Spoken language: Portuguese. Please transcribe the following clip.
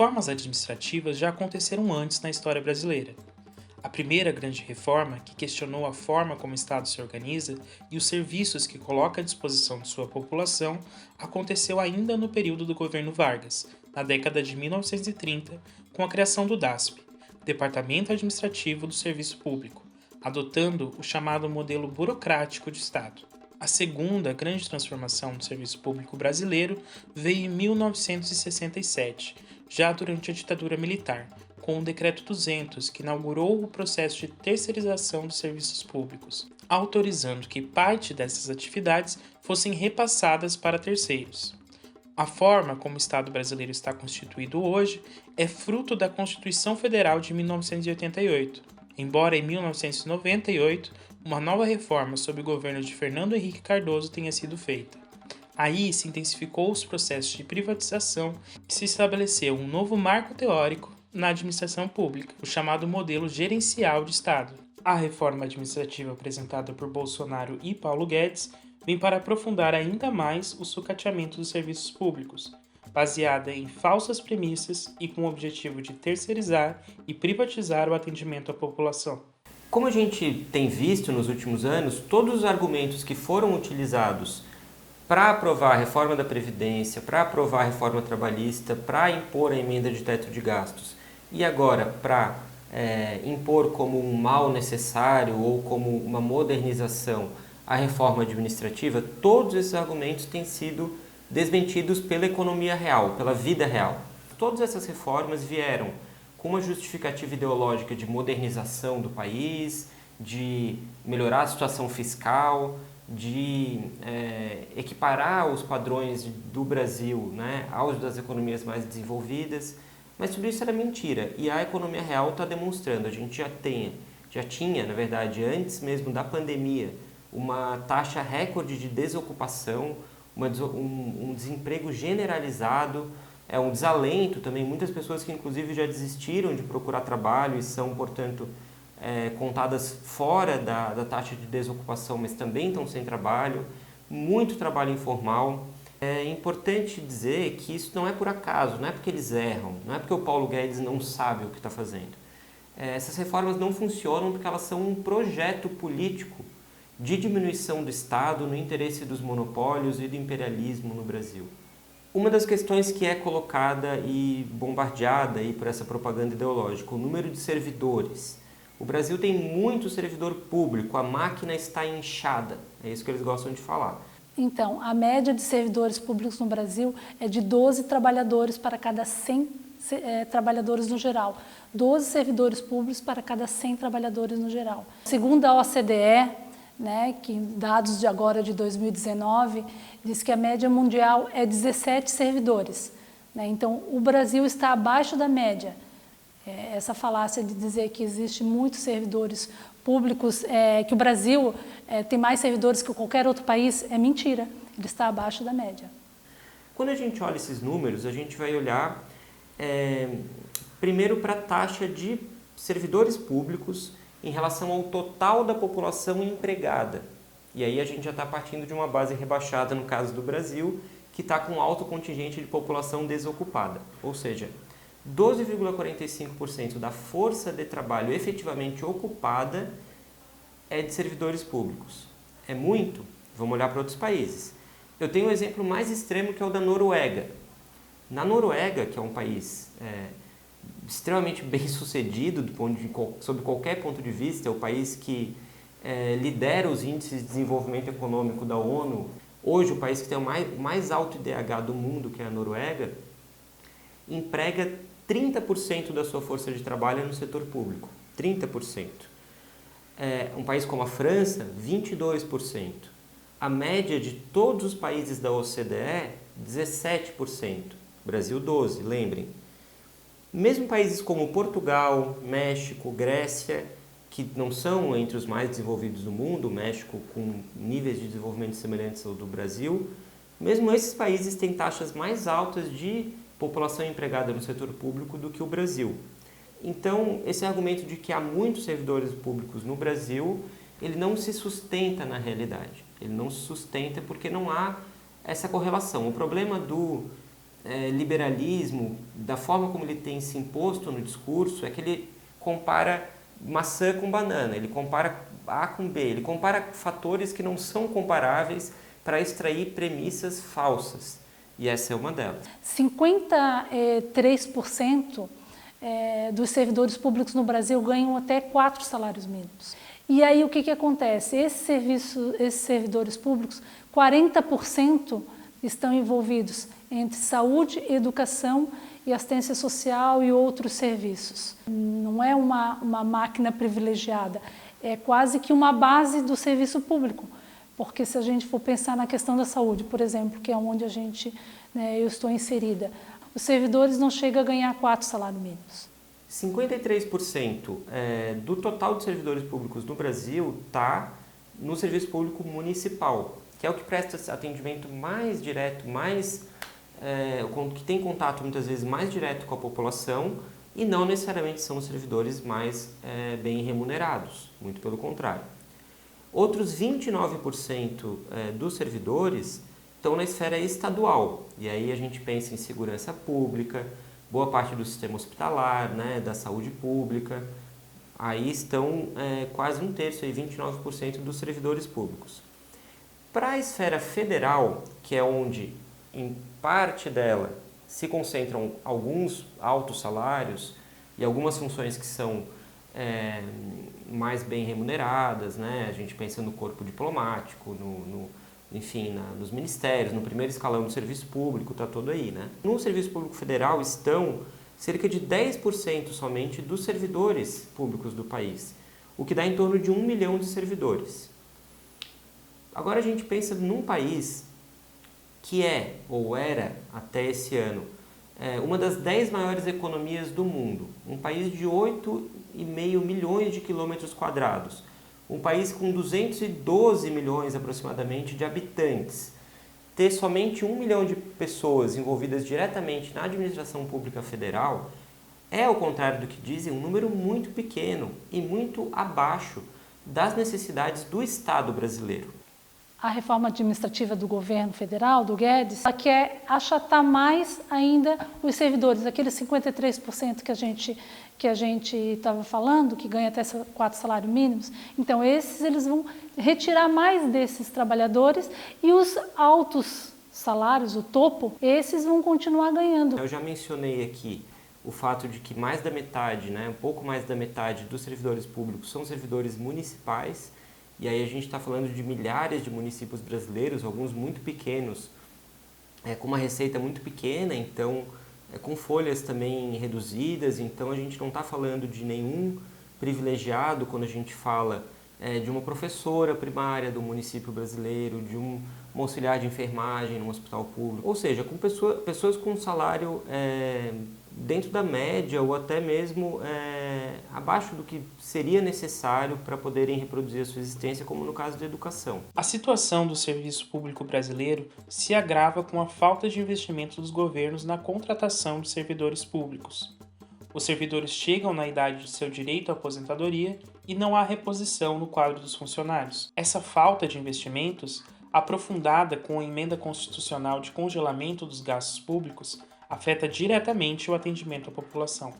Reformas administrativas já aconteceram antes na história brasileira. A primeira grande reforma, que questionou a forma como o Estado se organiza e os serviços que coloca à disposição de sua população, aconteceu ainda no período do governo Vargas, na década de 1930, com a criação do DASP, Departamento Administrativo do Serviço Público, adotando o chamado modelo burocrático de Estado. A segunda grande transformação do serviço público brasileiro veio em 1967, já durante a ditadura militar, com o Decreto 200, que inaugurou o processo de terceirização dos serviços públicos, autorizando que parte dessas atividades fossem repassadas para terceiros. A forma como o Estado brasileiro está constituído hoje é fruto da Constituição Federal de 1988, embora em 1998 uma nova reforma sob o governo de Fernando Henrique Cardoso tenha sido feita. Aí se intensificou os processos de privatização e se estabeleceu um novo marco teórico na administração pública, o chamado modelo gerencial de Estado. A reforma administrativa apresentada por Bolsonaro e Paulo Guedes vem para aprofundar ainda mais o sucateamento dos serviços públicos, baseada em falsas premissas e com o objetivo de terceirizar e privatizar o atendimento à população. Como a gente tem visto nos últimos anos, todos os argumentos que foram utilizados para aprovar a reforma da Previdência, para aprovar a reforma trabalhista, para impor a emenda de teto de gastos e agora para impor como um mal necessário ou como uma modernização a reforma administrativa, todos esses argumentos têm sido desmentidos pela economia real, pela vida real. Todas essas reformas vieram com uma justificativa ideológica de modernização do país, de melhorar a situação fiscal, de equiparar os padrões do Brasil, né, aos das economias mais desenvolvidas, mas tudo isso era mentira e a economia real está demonstrando. A gente já tinha, na verdade, antes mesmo da pandemia, uma taxa recorde de desocupação, um desemprego generalizado, um desalento também, muitas pessoas que inclusive já desistiram de procurar trabalho e são, portanto, contadas fora da taxa de desocupação, mas também estão sem trabalho, muito trabalho informal. É importante dizer que isso não é por acaso, não é porque eles erram, não é porque o Paulo Guedes não sabe o que está fazendo. Essas reformas não funcionam porque elas são um projeto político de diminuição do Estado no interesse dos monopólios e do imperialismo no Brasil. Uma das questões que é colocada e bombardeada aí por essa propaganda ideológica, o número de servidores. O Brasil tem muito servidor público, a máquina está inchada, é isso que eles gostam de falar. Então, a média de servidores públicos no Brasil é de 12 trabalhadores para cada 100 trabalhadores no geral. 12 servidores públicos para cada 100 trabalhadores no geral. Segundo a OCDE, né, que dados de agora de 2019, diz que a média mundial é 17 servidores. Né? Então, o Brasil está abaixo da média. Essa falácia de dizer que existe muitos servidores públicos, que o Brasil tem mais servidores que qualquer outro país, é mentira. Ele está abaixo da média. Quando a gente olha esses números, a gente vai olhar primeiro para a taxa de servidores públicos em relação ao total da população empregada. E aí a gente já está partindo de uma base rebaixada, no caso do Brasil, que está com alto contingente de população desocupada. Ou seja, 12,45% da força de trabalho efetivamente ocupada é de servidores públicos. É muito? Vamos olhar para outros países. Eu tenho um exemplo mais extremo que é o da Noruega. Na Noruega, que é um país extremamente bem sucedido sob qualquer ponto de vista, é o país que lidera os índices de desenvolvimento econômico da ONU, hoje o país que tem o mais alto IDH do mundo, que é a Noruega, emprega 30% da sua força de trabalho no setor público. 30%. Um país como a França, 22%. A média de todos os países da OCDE, 17%. Brasil, 12%, lembrem. Mesmo países como Portugal, México, Grécia, que não são entre os mais desenvolvidos do mundo, o México com níveis de desenvolvimento semelhantes ao do Brasil, mesmo esses países têm taxas mais altas de população empregada no setor público do que o Brasil. Então, esse argumento de que há muitos servidores públicos no Brasil, ele não se sustenta na realidade. Ele não se sustenta porque não há essa correlação. O problema do liberalismo, da forma como ele tem se imposto no discurso, é que ele compara maçã com banana, ele compara A com B, ele compara fatores que não são comparáveis para extrair premissas falsas. E essa é uma delas. 53% dos servidores públicos no Brasil ganham até 4 salários mínimos. E aí o que acontece? Esses servidores públicos, 40% estão envolvidos entre saúde, educação e assistência social e outros serviços. Não é uma máquina privilegiada, é quase que uma base do serviço público. Porque se a gente for pensar na questão da saúde, por exemplo, que é onde eu estou inserida, os servidores não chegam a ganhar 4 salários mínimos. 53% do total de servidores públicos no Brasil está no serviço público municipal, que é o que presta atendimento mais direto, que tem contato muitas vezes mais direto com a população e não necessariamente são os servidores mais bem remunerados, muito pelo contrário. Outros 29% dos servidores estão na esfera estadual, e aí a gente pensa em segurança pública, boa parte do sistema hospitalar, da saúde pública, aí estão quase 1/3, 29% dos servidores públicos. Para a esfera federal, que é onde, em parte dela, se concentram alguns altos salários e algumas funções que são mais bem remuneradas, a gente pensa no corpo diplomático, nos ministérios, no primeiro escalão do serviço público, está todo aí. No serviço público federal estão cerca de 10% somente dos servidores públicos do país, o que dá em torno de 1 milhão de servidores. Agora a gente pensa num país que ou era até esse ano, uma das 10 maiores economias do mundo, um país de 8,5 milhões de quilômetros quadrados, um país com 212 milhões aproximadamente de habitantes, ter somente 1 milhão de pessoas envolvidas diretamente na administração pública federal, ao contrário do que dizem, um número muito pequeno e muito abaixo das necessidades do Estado brasileiro. A reforma administrativa do governo federal, do Guedes, ela quer achatar mais ainda os servidores, aqueles 53% que a gente estava falando, que ganha até 4 salários mínimos. Então, eles vão retirar mais desses trabalhadores e os altos salários, o topo, esses vão continuar ganhando. Eu já mencionei aqui o fato de que mais da metade, um pouco mais da metade dos servidores públicos são servidores municipais. E aí a gente está falando de milhares de municípios brasileiros, alguns muito pequenos, com uma receita muito pequena, então com folhas também reduzidas, então a gente não está falando de nenhum privilegiado quando a gente fala de uma professora primária do município brasileiro, de um auxiliar de enfermagem num hospital público, ou seja, com pessoas com um salário dentro da média ou até mesmo abaixo do que seria necessário para poderem reproduzir a sua existência, como no caso da educação. A situação do serviço público brasileiro se agrava com a falta de investimento dos governos na contratação de servidores públicos. Os servidores chegam na idade de seu direito à aposentadoria e não há reposição no quadro dos funcionários. Essa falta de investimentos, aprofundada com a emenda constitucional de congelamento dos gastos públicos, afeta diretamente o atendimento à população.